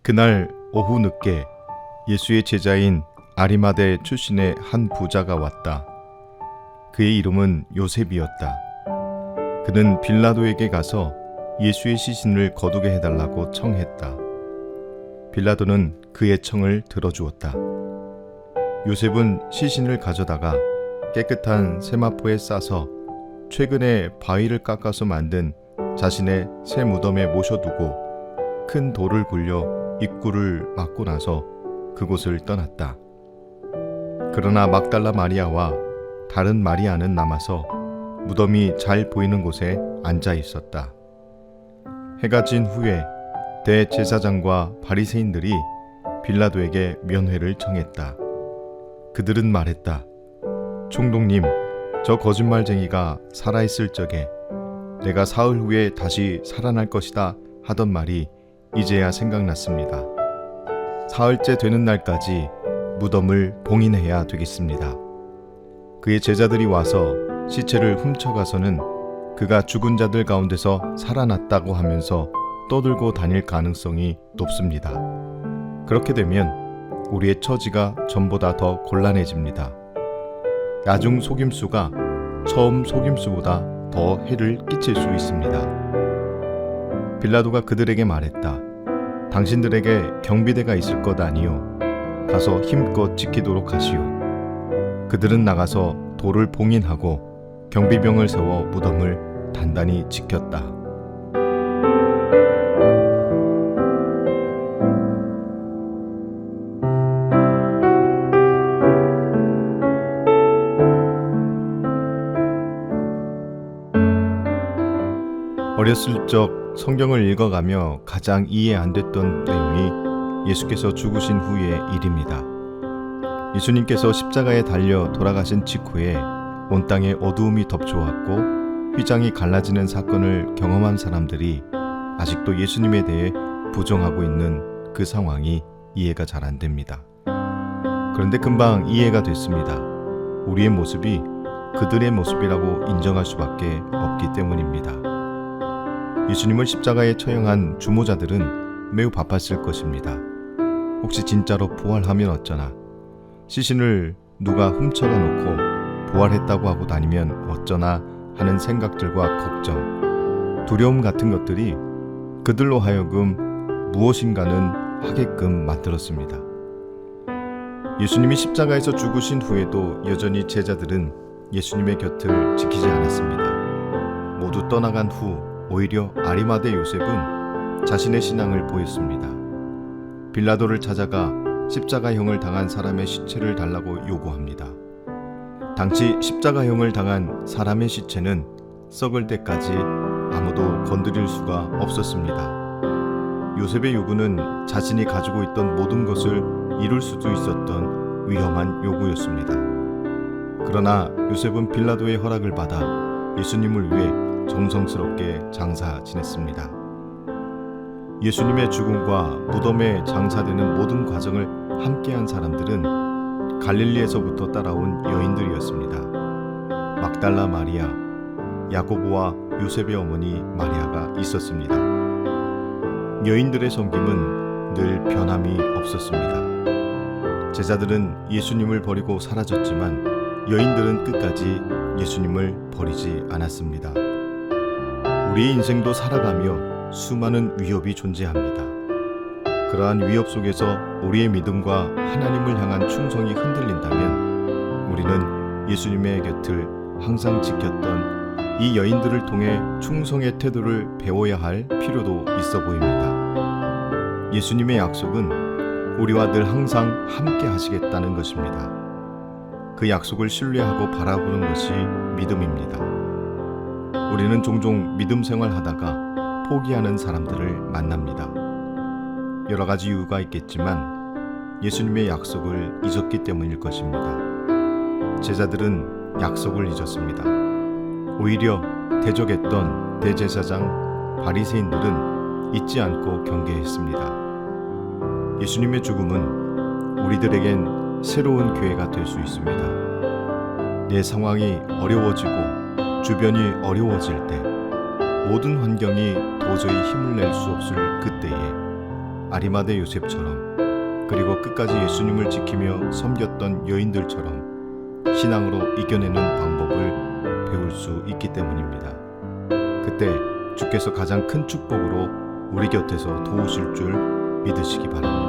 그날 오후 늦게 예수의 제자인 아리마대 출신의 한 부자가 왔다. 그의 이름은 요셉이었다. 그는 빌라도에게 가서 예수의 시신을 거두게 해달라고 청했다. 빌라도는 그의 청을 들어주었다. 요셉은 시신을 가져다가 깨끗한 세마포에 싸서 최근에 바위를 깎아서 만든 자신의 새 무덤에 모셔두고 큰 돌을 굴려 입구를 막고 나서 그곳을 떠났다. 그러나 막달라 마리아와 다른 마리아는 남아서 무덤이 잘 보이는 곳에 앉아 있었다. 해가 진 후에 대제사장과 바리새인들이 빌라도에게 면회를 청했다. 그들은 말했다. 총독님, 저 거짓말쟁이가 살아있을 적에 내가 사흘 후에 다시 살아날 것이다 하던 말이 이제야 생각났습니다. 사흘째 되는 날까지 무덤을 봉인해야 되겠습니다. 그의 제자들이 와서 시체를 훔쳐가서는 그가 죽은 자들 가운데서 살아났다고 하면서 떠들고 다닐 가능성이 높습니다. 그렇게 되면 우리의 처지가 전보다 더 곤란해집니다. 나중 속임수가 처음 속임수보다 더 해를 끼칠 수 있습니다. 빌라도가 그들에게 말했다. 당신들에게 경비대가 있을 것 아니요. 가서 힘껏 지키도록 하시오. 그들은 나가서 돌을 봉인하고 경비병을 세워 무덤을 단단히 지켰다. 어렸을 적 성경을 읽어가며 가장 이해 안 됐던 내용이 예수께서 죽으신 후의 일입니다. 예수님께서 십자가에 달려 돌아가신 직후에 온 땅에 어두움이 덮쳐왔고 휘장이 갈라지는 사건을 경험한 사람들이 아직도 예수님에 대해 부정하고 있는 그 상황이 이해가 잘 안 됩니다. 그런데 금방 이해가 됐습니다. 우리의 모습이 그들의 모습이라고 인정할 수밖에 없기 때문입니다. 예수님을 십자가에 처형한 주모자들은 매우 바빴을 것입니다. 혹시 진짜로 부활하면 어쩌나? 시신을 누가 훔쳐가 놓고 부활했다고 하고 다니면 어쩌나 하는 생각들과 걱정, 두려움 같은 것들이 그들로 하여금 무엇인가는 하게끔 만들었습니다. 예수님이 십자가에서 죽으신 후에도 여전히 제자들은 예수님의 곁을 지키지 않았습니다. 모두 떠나간 후 오히려 아리마대 요셉은 자신의 신앙을 보였습니다. 빌라도를 찾아가 십자가형을 당한 사람의 시체를 달라고 요구합니다. 당시 십자가형을 당한 사람의 시체는 썩을 때까지 아무도 건드릴 수가 없었습니다. 요셉의 요구는 자신이 가지고 있던 모든 것을 잃을 수도 있었던 위험한 요구였습니다. 그러나 요셉은 빌라도의 허락을 받아 예수님을 위해 정성스럽게 장사 지냈습니다. 예수님의 죽음과 무덤에 장사되는 모든 과정을 함께한 사람들은 갈릴리에서부터 따라온 여인들이었습니다. 막달라 마리아, 야고보와 요셉의 어머니 마리아가 있었습니다. 여인들의 섬김은 늘 변함이 없었습니다. 제자들은 예수님을 버리고 사라졌지만 여인들은 끝까지 예수님을 버리지 않았습니다. 우리의 인생도 살아가며 수많은 위협이 존재합니다. 그러한 위협 속에서 우리의 믿음과 하나님을 향한 충성이 흔들린다면 우리는 예수님의 곁을 항상 지켰던 이 여인들을 통해 충성의 태도를 배워야 할 필요도 있어 보입니다. 예수님의 약속은 우리와 늘 항상 함께 하시겠다는 것입니다. 그 약속을 신뢰하고 바라보는 것이 믿음입니다. 우리는 종종 믿음 생활하다가 포기하는 사람들을 만납니다. 여러 가지 이유가 있겠지만 예수님의 약속을 잊었기 때문일 것입니다. 제자들은 약속을 잊었습니다. 오히려 대적했던 대제사장 바리새인들은 잊지 않고 경계했습니다. 예수님의 죽음은 우리들에겐 새로운 기회가 될 수 있습니다. 내 상황이 어려워지고 주변이 어려워질 때, 모든 환경이 도저히 힘을 낼 수 없을 그때에 아리마대 요셉처럼, 그리고 끝까지 예수님을 지키며 섬겼던 여인들처럼 신앙으로 이겨내는 방법을 배울 수 있기 때문입니다. 그때 주께서 가장 큰 축복으로 우리 곁에서 도우실 줄 믿으시기 바랍니다.